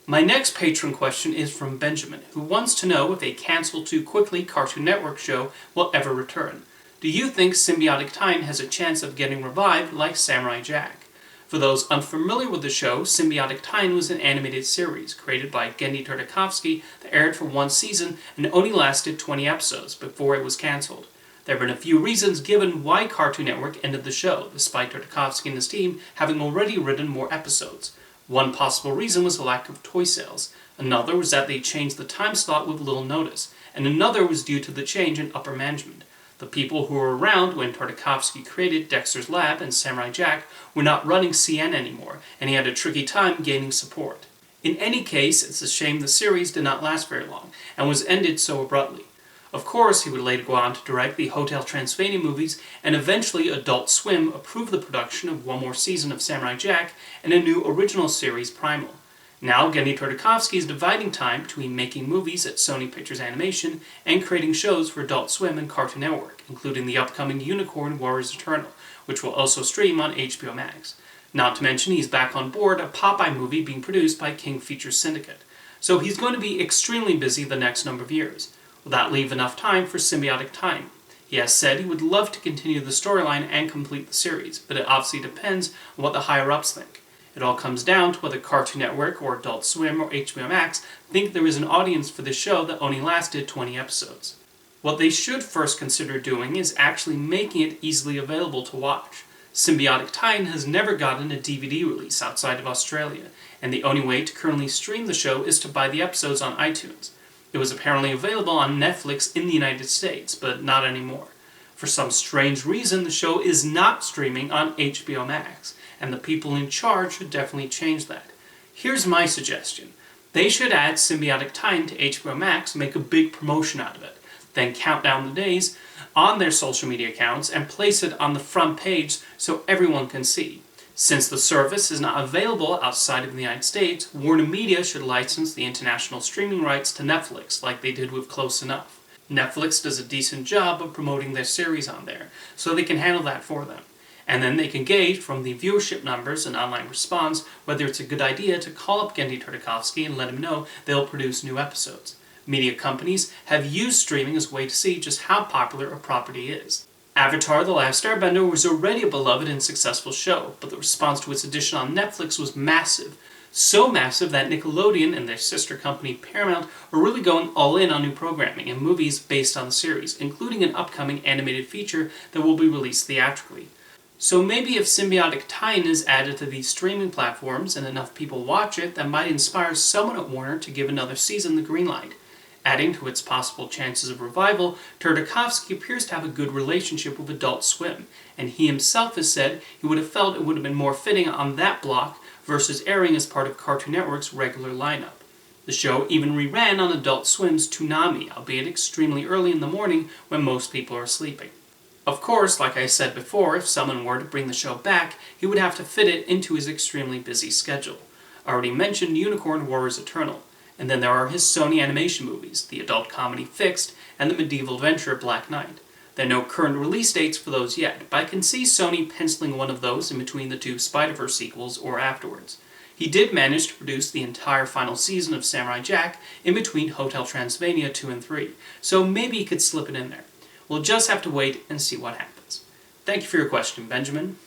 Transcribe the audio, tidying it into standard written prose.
My next patron question is from Benjamin, who wants to know if a cancel too quickly Cartoon Network show will ever return. Do you think Sym-Bionic Titan has a chance of getting revived like Samurai Jack? For those unfamiliar with the show, Sym-Bionic Titan was an animated series created by Genndy Tartakovsky that aired for one season and only lasted 20 episodes before it was cancelled. There have been a few reasons given why Cartoon Network ended the show, despite Tartakovsky and his team having already written more episodes. One possible reason was the lack of toy sales. Another was that they changed the time slot with little notice. And another was due to the change in upper management. The people who were around when Tartakovsky created Dexter's Lab and Samurai Jack were not running CN anymore, and he had a tricky time gaining support. In any case, it's a shame the series did not last very long, and was ended so abruptly. Of course, he would later go on to direct the Hotel Transylvania movies, and eventually Adult Swim approved the production of one more season of Samurai Jack and a new original series, Primal. Now, Genndy Tartakovsky is dividing time between making movies at Sony Pictures Animation and creating shows for Adult Swim and Cartoon Network, including the upcoming Unicorn Warriors Eternal, which will also stream on HBO Max. Not to mention, he's back on board a Popeye movie being produced by King Features Syndicate. So he's going to be extremely busy the next number of years. Will that leave enough time for Sym-Bionic Titan? He has said he would love to continue the storyline and complete the series, but it obviously depends on what the higher-ups think. It all comes down to whether Cartoon Network or Adult Swim or HBO Max think there is an audience for this show that only lasted 20 episodes. What they should first consider doing is actually making it easily available to watch. Sym-Bionic Titan has never gotten a DVD release outside of Australia, and the only way to currently stream the show is to buy the episodes on iTunes. It was apparently available on Netflix in the United States, but not anymore. For some strange reason, the show is not streaming on HBO Max, and the people in charge should definitely change that. Here's my suggestion. They should add Sym-Bionic Titan to HBO Max and make a big promotion out of it. Then count down the days on their social media accounts and place it on the front page so everyone can see. Since the service is not available outside of the United States, Warner Media should license the international streaming rights to Netflix like they did with Close Enough. Netflix does a decent job of promoting their series on there, so they can handle that for them. And then they can gauge from the viewership numbers and online response whether it's a good idea to call up Genndy Tartakovsky and let him know they'll produce new episodes. Media companies have used streaming as a way to see just how popular a property is. Avatar: The Last Airbender was already a beloved and successful show, but the response to its addition on Netflix was massive. So massive that Nickelodeon and their sister company Paramount are really going all in on new programming and movies based on the series, including an upcoming animated feature that will be released theatrically. So maybe if Sym-Bionic Titan is added to these streaming platforms and enough people watch it, that might inspire someone at Warner to give another season the green light. Adding to its possible chances of revival, Tartakovsky appears to have a good relationship with Adult Swim, and he himself has said he would have felt it would have been more fitting on that block versus airing as part of Cartoon Network's regular lineup. The show even reran on Adult Swim's Toonami, albeit extremely early in the morning when most people are sleeping. Of course, like I said before, if someone were to bring the show back, he would have to fit it into his extremely busy schedule. I already mentioned Unicorn Warriors Eternal. And then there are his Sony animation movies, the adult comedy Fixed and the medieval adventure Black Knight. There are no current release dates for those yet, but I can see Sony penciling one of those in between the two Spider-Verse sequels or afterwards. He did manage to produce the entire final season of Samurai Jack in between Hotel Transylvania 2 and 3, so maybe he could slip it in there. We'll just have to wait and see what happens. Thank you for your question, Benjamin.